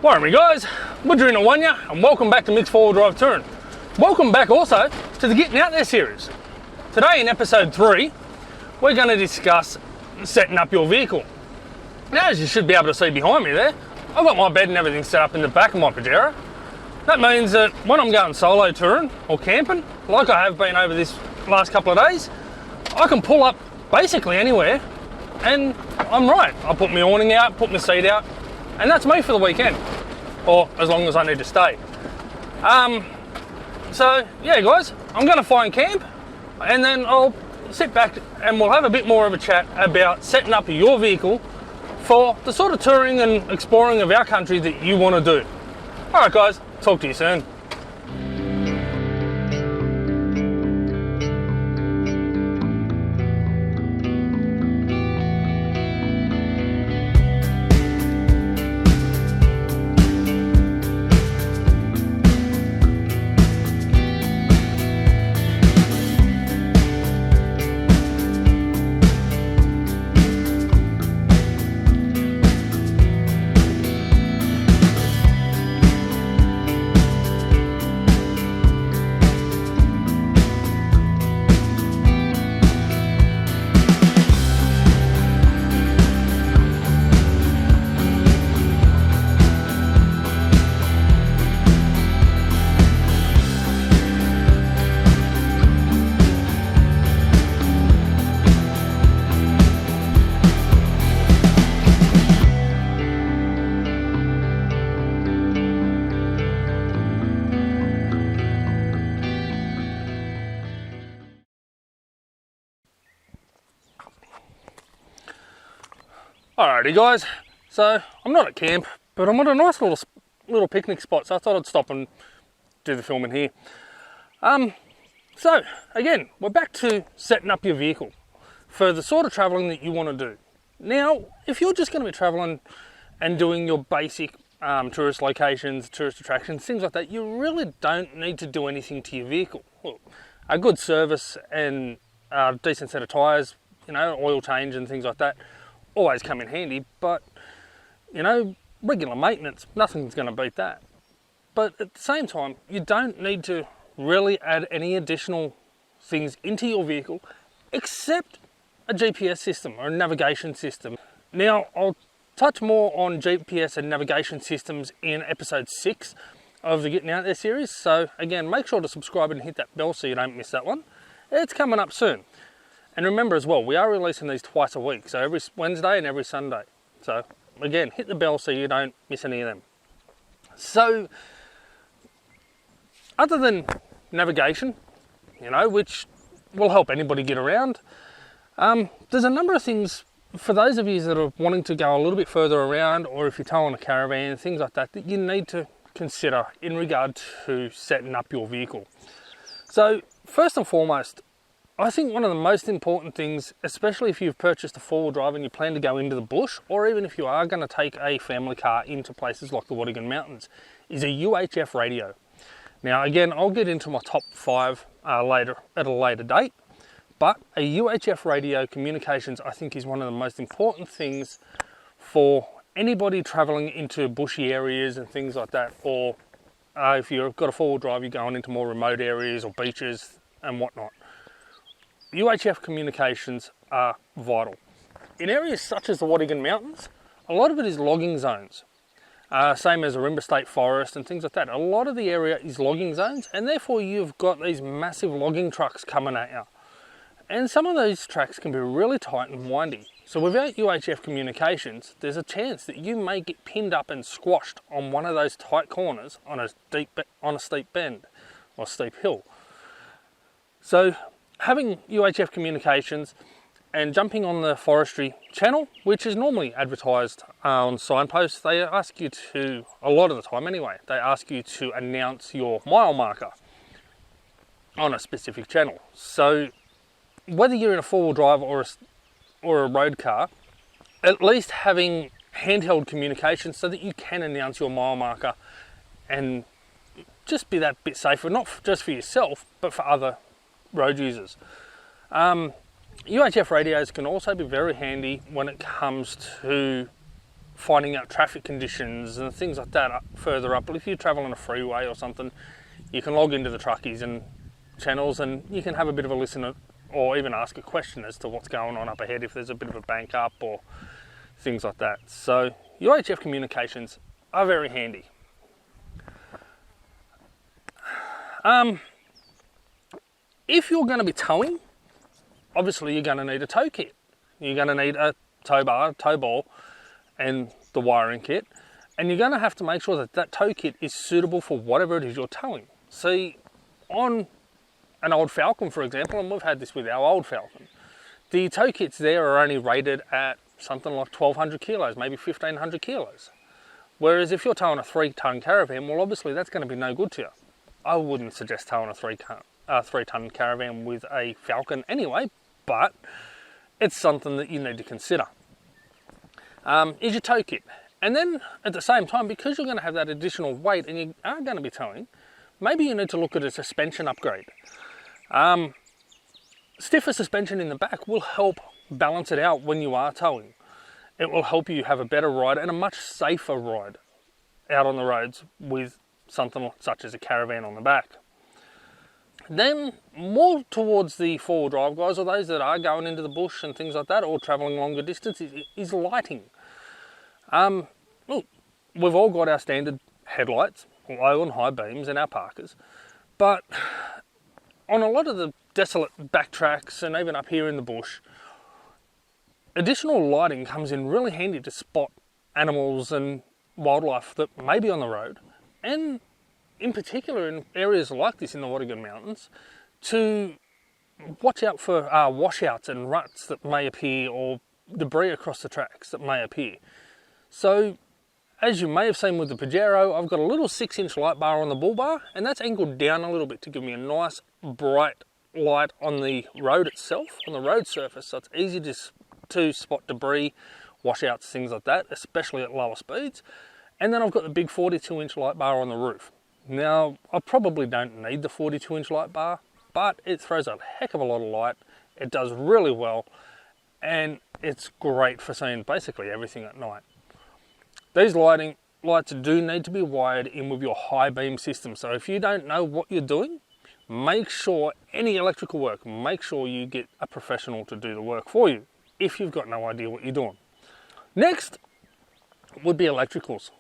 Warren guys, Woodger in Awanya, and welcome back to Mick's 4-wheel drive touring. Welcome back also to the Getting Out There series. Today in episode 3, we're going to discuss setting up your vehicle. Now, as you should be able to see behind me there, I've got my bed and everything set up in the back of my Pajero. That means that when I'm going solo touring or camping, like I have been over this last couple of days, I can pull up basically anywhere and I'm right. I put my awning out, put my seat out, and that's me for the weekend, or as long as I need to stay. So yeah guys, I'm going to find camp and then I'll sit back and we'll have a bit more of a chat about setting up your vehicle for the sort of touring and exploring of our country that you want to do. Alright guys, talk to you soon. Alrighty guys, so I'm not at camp, but I'm at a nice little picnic spot, so I thought I'd stop and do the filming here. So again, we're back to setting up your vehicle for the sort of travelling that you want to do. Now, if you're just going to be travelling and doing your basic tourist locations, tourist attractions, things like that, you really don't need to do anything to your vehicle. Well, a good service and a decent set of tyres, you know, oil change and things like that, always come in handy, but you know, regular maintenance, nothing's going to beat that. But at the same time, you don't need to really add any additional things into your vehicle except a GPS system or a navigation system. Now, I'll touch more on GPS and navigation systems in episode 6 of the Getting Out There series, so again, make sure to subscribe and hit that bell so you don't miss that one. It's coming up soon. And remember as well, we are releasing these twice a week, so every Wednesday and every Sunday. So again, hit the bell so you don't miss any of them. So, other than navigation, you know, which will help anybody get around, there's a number of things for those of you that are wanting to go a little bit further around, or if you're towing a caravan, things like that, that you need to consider in regard to setting up your vehicle. So, first and foremost, I think one of the most important things, especially if you've purchased a 4-wheel drive and you plan to go into the bush, or even if you are going to take a family car into places like the Darkinjung Mountains, is a UHF radio. Now again, I'll get into my top 5 later at a later date, but a UHF radio communications I think is one of the most important things for anybody travelling into bushy areas and things like that, or if you've got a 4-wheel drive, you're going into more remote areas or beaches and whatnot. UHF communications are vital. In areas such as the Darkinjung Mountains, a lot of it is logging zones. Same as Arimba State Forest and things like that. A lot of the area is logging zones, and therefore you've got these massive logging trucks coming at you. And some of those tracks can be really tight and windy. So without UHF communications, there's a chance that you may get pinned up and squashed on one of those tight corners on a steep bend or steep hill. So having UHF communications and jumping on the forestry channel, which is normally advertised on signposts, they ask you to, a lot of the time anyway, they ask you to announce your mile marker on a specific channel. So whether you're in a 4-wheel drive or a road car, at least having handheld communication so that you can announce your mile marker and just be that bit safer, not just for yourself, but for other road users. UHF radios can also be very handy when it comes to finding out traffic conditions and things like that further up. But if you travel on a freeway or something, you can log into the truckies and channels and you can have a bit of a listen or even ask a question as to what's going on up ahead if there's a bit of a bank up or things like that. So UHF Communications are very handy. If you're going to be towing, obviously you're going to need a tow kit. You're going to need a tow bar, tow ball, and the wiring kit. And you're going to have to make sure that that tow kit is suitable for whatever it is you're towing. See, on an old Falcon, for example, and we've had this with our old Falcon, the tow kits there are only rated at something like 1,200 kilos, maybe 1,500 kilos. Whereas if you're towing a 3-ton caravan, well, obviously that's going to be no good to you. I wouldn't suggest towing a 3-ton caravan with a Falcon anyway, but it's something that you need to consider. Is your tow kit. And then at the same time, because you're going to have that additional weight and you are going to be towing, maybe you need to look at a suspension upgrade. Stiffer suspension in the back will help balance it out when you are towing. It will help you have a better ride and a much safer ride out on the roads with something such as a caravan on the back. Then more towards the 4-wheel drive guys, or those that are going into the bush and things like that, or travelling longer distances, is lighting. Look, we've all got our standard headlights, low and high beams, and our parkers, but on a lot of the desolate backtracks and even up here in the bush, additional lighting comes in really handy to spot animals and wildlife that may be on the road, and in particular in areas like this in the Waddigan Mountains, to watch out for washouts and ruts that may appear or debris across the tracks that may appear. So as you may have seen with the Pajero, I've got a little 6-inch light bar on the bull bar, and that's angled down a little bit to give me a nice bright light on the road itself, on the road surface, so it's easy to spot debris, washouts, things like that, especially at lower speeds. And then I've got the big 42-inch light bar on the roof. Now, I probably don't need the 42-inch light bar, but it throws a heck of a lot of light. It does really well, and it's great for seeing basically everything at night. These lights do need to be wired in with your high beam system. So if you don't know what you're doing, make sure any electrical work, make sure you get a professional to do the work for you if you've got no idea what you're doing. Next would be electricals.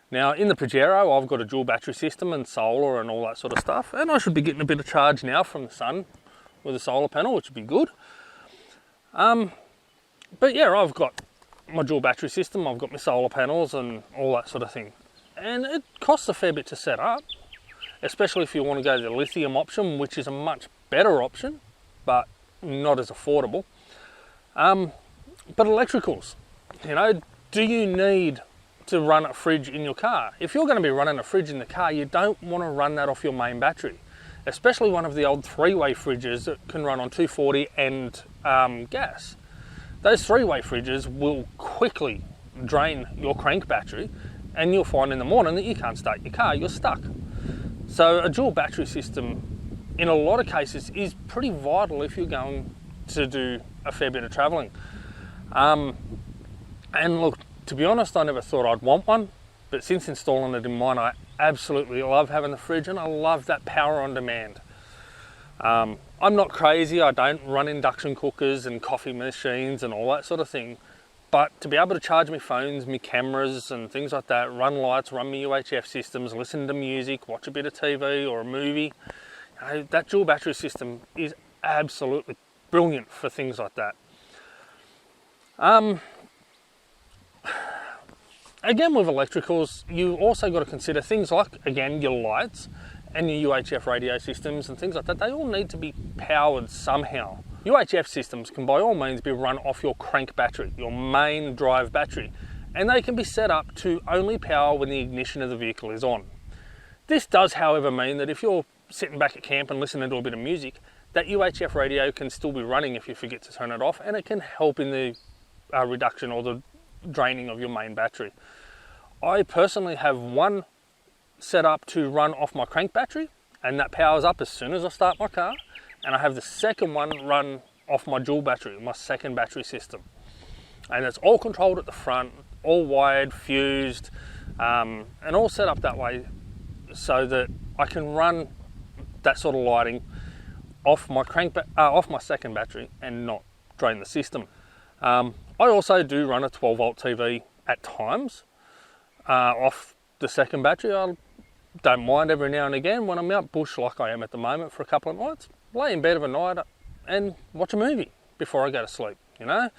Now in the Pajero, I've got a dual battery system and solar and all that sort of stuff, and I should be getting a bit of charge now from the sun with a solar panel, which would be good. But yeah, I've got my dual battery system, I've got my solar panels and all that sort of thing. And it costs a fair bit to set up, especially if you want to go the lithium option, which is a much better option, but not as affordable. But electricals, you know, do you need to run a fridge in your car? If you're going to be running a fridge in the car, you don't want to run that off your main battery, especially one of the old 3-way fridges that can run on 240 and gas. Those 3-way fridges will quickly drain your crank battery, and you'll find in the morning that you can't start your car, you're stuck. So a dual battery system in a lot of cases is pretty vital if you're going to do a fair bit of travelling. And look, to be honest, I never thought I'd want one, but since installing it in mine, I absolutely love having the fridge, and I love that power on demand. I'm not crazy, I don't run induction cookers and coffee machines and all that sort of thing, but to be able to charge my phones, my cameras and things like that, run lights, run my UHF systems, listen to music, watch a bit of TV or a movie, you know, that dual battery system is absolutely brilliant for things like that. Again, with electricals, you also got to consider things like, again, your lights and your UHF radio systems and things like that. They all need to be powered somehow. UHF systems can by all means be run off your crank battery, your main drive battery, and they can be set up to only power when the ignition of the vehicle is on. This does, however, mean that if you're sitting back at camp and listening to a bit of music, that UHF radio can still be running if you forget to turn it off, and it can help in the reduction or the draining of your main battery. I personally have one set up to run off my crank battery, and that powers up as soon as I start my car, and I have the second one run off my dual battery, my second battery system, and it's all controlled at the front, all wired, fused, and all set up that way so that I can run that sort of lighting off my second battery and not drain the system. I also do run a 12 volt TV at times off the second battery. I don't mind every now and again when I'm out bush like I am at the moment for a couple of nights, lay in bed of a night and watch a movie before I go to sleep, you know.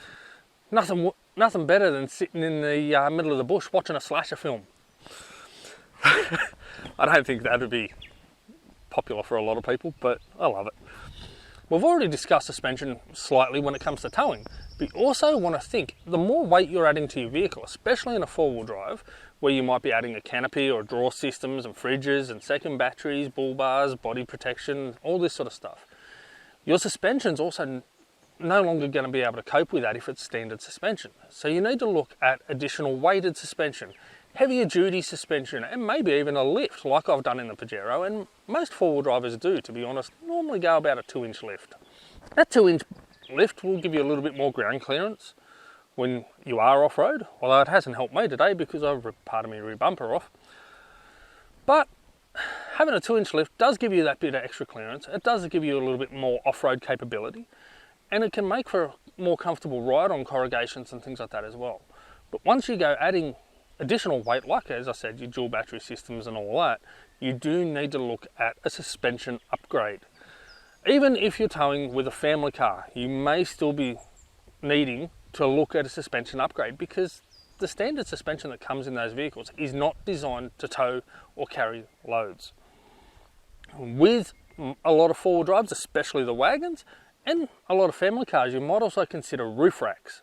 Nothing better than sitting in the middle of the bush watching a slasher film. I don't think that would be popular for a lot of people, but I love it. We've already discussed suspension slightly when it comes to towing, but you also want to think the more weight you're adding to your vehicle, especially in a four-wheel drive, where you might be adding a canopy or drawer systems and fridges and second batteries, bull bars, body protection, all this sort of stuff. Your suspension's also no longer going to be able to cope with that if it's standard suspension. So you need to look at additional weighted suspension, heavier duty suspension, and maybe even a lift like I've done in the Pajero, and most four-wheel drivers do, to be honest, normally go about a 2-inch lift. That 2-inch lift will give you a little bit more ground clearance when you are off-road, although it hasn't helped me today because I've ripped part of my rear bumper off. But having a 2-inch lift does give you that bit of extra clearance. It does give you a little bit more off-road capability, and it can make for a more comfortable ride on corrugations and things like that as well. But once you go adding additional weight, like as I said, your dual battery systems and all that, you do need to look at a suspension upgrade. Even if you're towing with a family car, you may still be needing to look at a suspension upgrade because the standard suspension that comes in those vehicles is not designed to tow or carry loads. With a lot of four-wheel drives, especially the wagons, and a lot of family cars, you might also consider roof racks.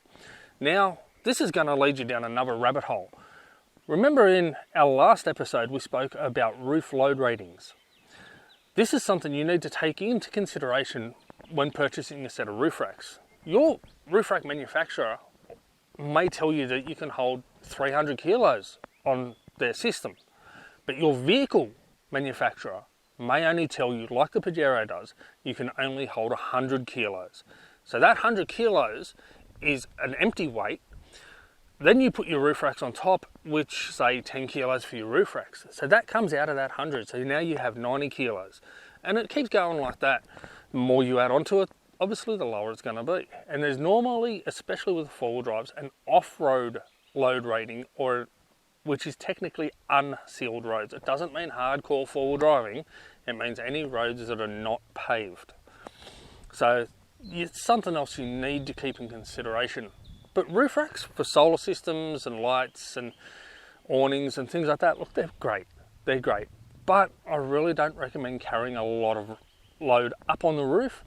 Now, this is going to lead you down another rabbit hole. Remember in our last episode we spoke about roof load ratings. This is something you need to take into consideration when purchasing a set of roof racks. Your roof rack manufacturer may tell you that you can hold 300 kilos on their system, but your vehicle manufacturer may only tell you, like the Pajero does, you can only hold 100 kilos. So that 100 kilos is an empty weight. Then you put your roof racks on top, which say 10 kilos for your roof racks. So that comes out of that 100. So now you have 90 kilos. And it keeps going like that. The more you add onto it, obviously the lower it's going to be. And there's normally, especially with four-wheel drives, an off-road load rating, which is technically unsealed roads. It doesn't mean hardcore four-wheel driving. It means any roads that are not paved. So it's something else you need to keep in consideration. But roof racks for solar systems and lights and awnings and things like that, look, they're great. They're great. But I really don't recommend carrying a lot of load up on the roof,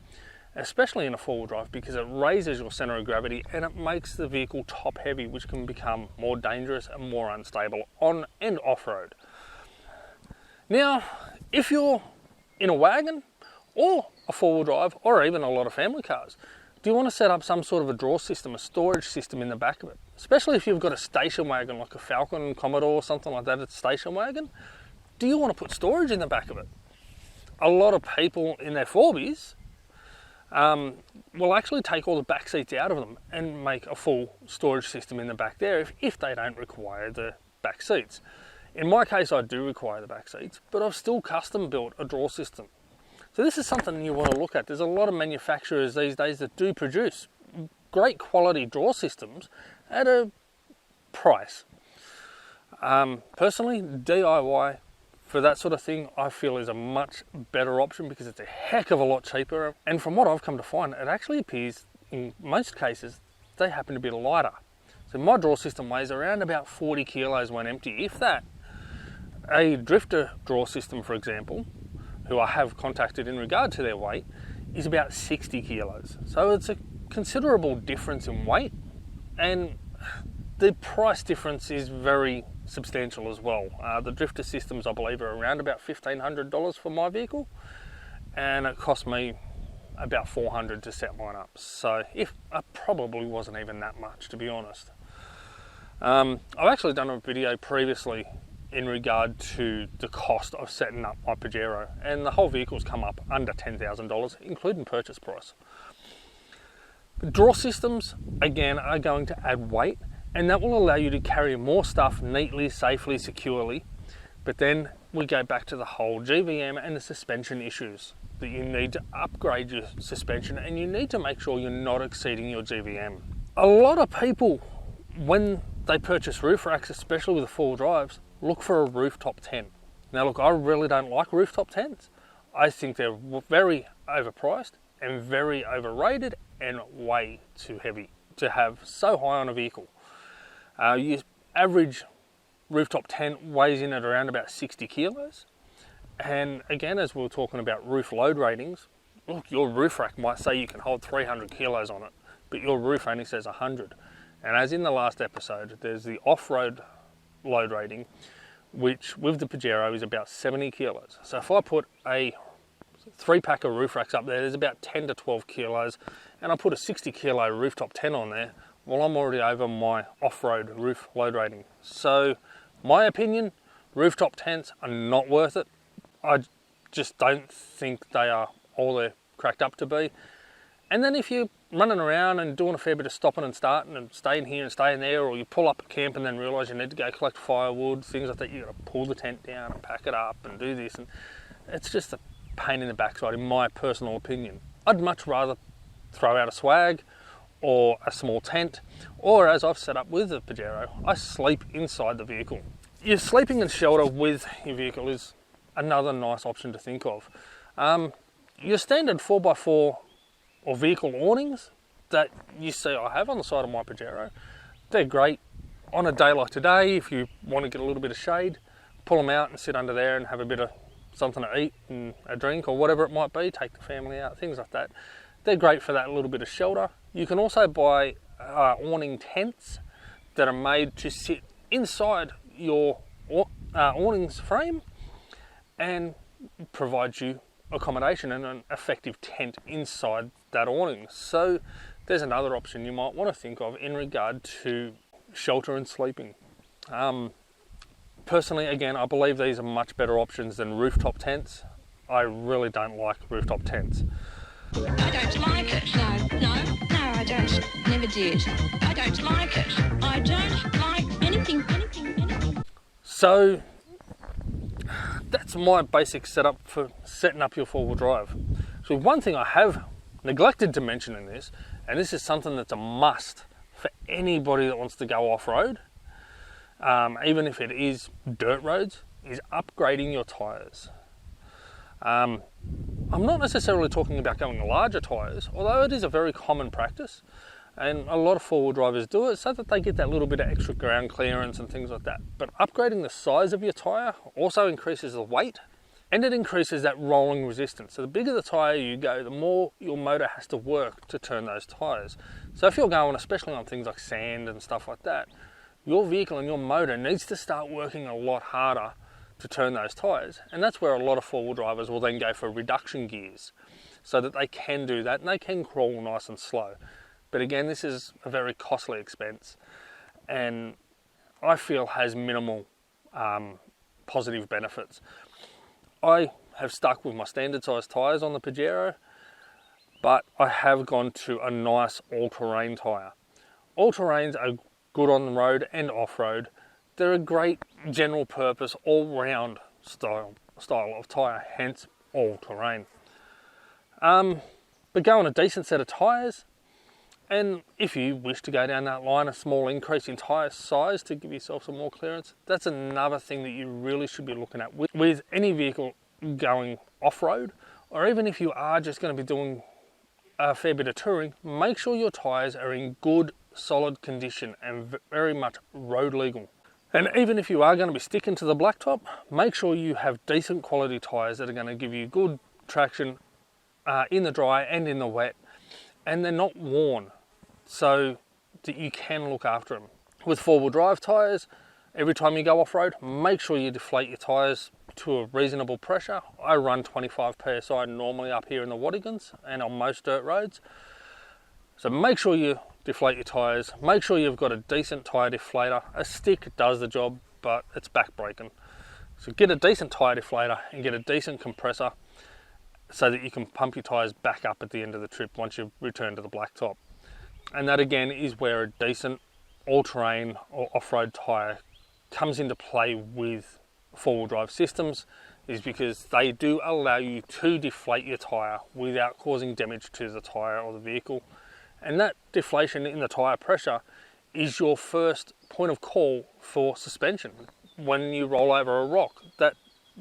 especially in a four-wheel drive, because it raises your center of gravity and it makes the vehicle top heavy, which can become more dangerous and more unstable on and off-road. Now, if you're in a wagon or a four-wheel drive or even a lot of family cars, do you want to set up some sort of a drawer system, a storage system in the back of it? Especially if you've got a station wagon like a Falcon, Commodore or something like that, it's a station wagon. Do you want to put storage in the back of it? A lot of people in their 4Bs will actually take all the back seats out of them and make a full storage system in the back there if they don't require the back seats. In my case, I do require the back seats, but I've still custom built a drawer system. So this is something you want to look at. There's a lot of manufacturers these days that do produce great quality drawer systems at a price. Personally, DIY for that sort of thing, I feel is a much better option because it's a heck of a lot cheaper. And from what I've come to find, it actually appears in most cases, they happen to be lighter. So my drawer system weighs around about 40 kilos when empty, if that. A drifter drawer system, for example, who I have contacted in regard to their weight, is about 60 kilos. So it's a considerable difference in weight, and the price difference is very substantial as well. The drifter systems, I believe, are around about $1,500 for my vehicle, and it cost me about $400 to set mine up. So if it probably wasn't even that much, to be honest. I've actually done a video previously in regard to the cost of setting up my Pajero, and the whole vehicle's come up under $10,000, including purchase price. The drawer systems, again, are going to add weight, And that will allow you to carry more stuff neatly, safely, securely. But then we go back to the whole GVM and the suspension issues, that you need to upgrade your suspension and you need to make sure you're not exceeding your GVM. A lot of people, when they purchase roof racks, especially with the four-wheel drives, look for a rooftop tent. Now look, I really don't like rooftop tents. I think they're very overpriced and very overrated and way too heavy to have so high on a vehicle. Your average rooftop tent weighs in at around about 60 kilos. And again, as we were talking about roof load ratings, look, your roof rack might say you can hold 300 kilos on it, but your roof only says 100. And as in the last episode, there's the off-road load rating, which with the Pajero is about 70 kilos. So if I put a 3-pack of roof racks up there, there's about 10 to 12 kilos, and I put a 60 kilo rooftop tent on there, well, I'm already over my off-road roof load rating. So my opinion, rooftop tents are not worth it. I just don't think they are all they're cracked up to be. And then if you're running around and doing a fair bit of stopping and starting and staying here and staying there, or you pull up at camp and then realise you need to go collect firewood, things like that, you've got to pull the tent down and pack it up and do this, and it's just a pain in the backside in my personal opinion. I'd much rather throw out a swag or a small tent, or as I've set up with the Pajero, I sleep inside the vehicle. Your sleeping in shelter with your vehicle is another nice option to think of. Your standard 4x4 or vehicle awnings that you see I have on the side of my Pajero, they're great on a day like today. If you want to get a little bit of shade, pull them out and sit under there and have a bit of something to eat and a drink or whatever it might be, take the family out, things like that. They're great for that little bit of shelter. You can also buy awning tents that are made to sit inside your awnings frame and provide you accommodation and an effective tent inside that awning. So there's another option you might want to think of in regard to shelter and sleeping. Personally, again, I believe these are much better options than rooftop tents. I really don't like rooftop tents. I don't like it. No, I don't. Never did. I don't like it. I don't like anything. So that's my basic setup for setting up your four-wheel drive. So one thing I have neglected to mention in this, and this is something that's a must for anybody that wants to go off-road, even if it is dirt roads, is upgrading your tyres. I'm not necessarily talking about going larger tyres, although it is a very common practice, and a lot of four-wheel drivers do it so that they get that little bit of extra ground clearance and things like that. But upgrading the size of your tyre also increases the weight, and it increases that rolling resistance. So the bigger the tyre you go, the more your motor has to work to turn those tyres. So if you're going, especially on things like sand and stuff like that, your vehicle and your motor needs to start working a lot harder to turn those tyres. And that's where a lot of four-wheel drivers will then go for reduction gears so that they can do that and they can crawl nice and slow. But again, this is a very costly expense and I feel has minimal positive benefits. I have stuck with my standard size tyres on the Pajero, but I have gone to a nice all-terrain tyre. All-terrains are good on the road and off-road. They're a great general purpose, all-round style of tyre, hence all-terrain. But go on a decent set of tyres, and if you wish to go down that line, a small increase in tyre size to give yourself some more clearance, that's another thing that you really should be looking at with any vehicle going off-road, or even if you are just going to be doing a fair bit of touring, make sure your tyres are in good, solid condition and very much road legal. And even if you are going to be sticking to the blacktop, make sure you have decent quality tyres that are going to give you good traction in the dry and in the wet, and they're not worn, so that you can look after them. With four-wheel drive tyres, every time you go off-road, make sure you deflate your tyres to a reasonable pressure. I run 25 PSI normally up here in the Wattigans and on most dirt roads. So make sure you deflate your tyres, make sure you've got a decent tyre deflator. A stick does the job, but it's back breaking. So get a decent tyre deflator and get a decent compressor so that you can pump your tyres back up at the end of the trip once you return to the blacktop. And that again is where a decent all-terrain or off-road tyre comes into play with four-wheel drive systems is because they do allow you to deflate your tyre without causing damage to the tyre or the vehicle. And that deflation in the tyre pressure is your first point of call for suspension. When you roll over a rock, that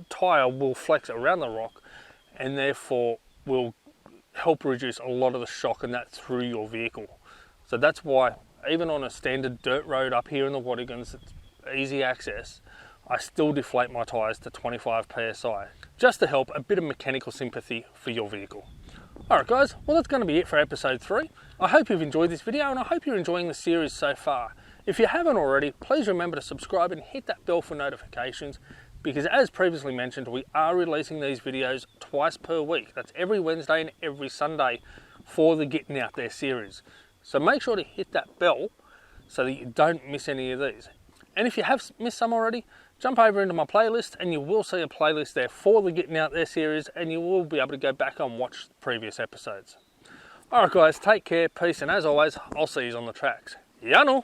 tyre will flex around the rock and therefore will help reduce a lot of the shock and that through your vehicle. So that's why even on a standard dirt road up here in the Wattigans, it's easy access, I still deflate my tyres to 25 psi, just to help a bit of mechanical sympathy for your vehicle. Alright guys, well that's going to be it for episode 3. I hope you've enjoyed this video and I hope you're enjoying the series so far. If you haven't already, please remember to subscribe and hit that bell for notifications, because as previously mentioned, we are releasing these videos twice per week. That's every Wednesday and every Sunday for the Getting Out There series. So make sure to hit that bell so that you don't miss any of these. And if you have missed some already, jump over into my playlist and you will see a playlist there for the Getting Out There series, and you will be able to go back and watch previous episodes. Alright guys, take care, peace, and as always, I'll see you on the tracks. Yano!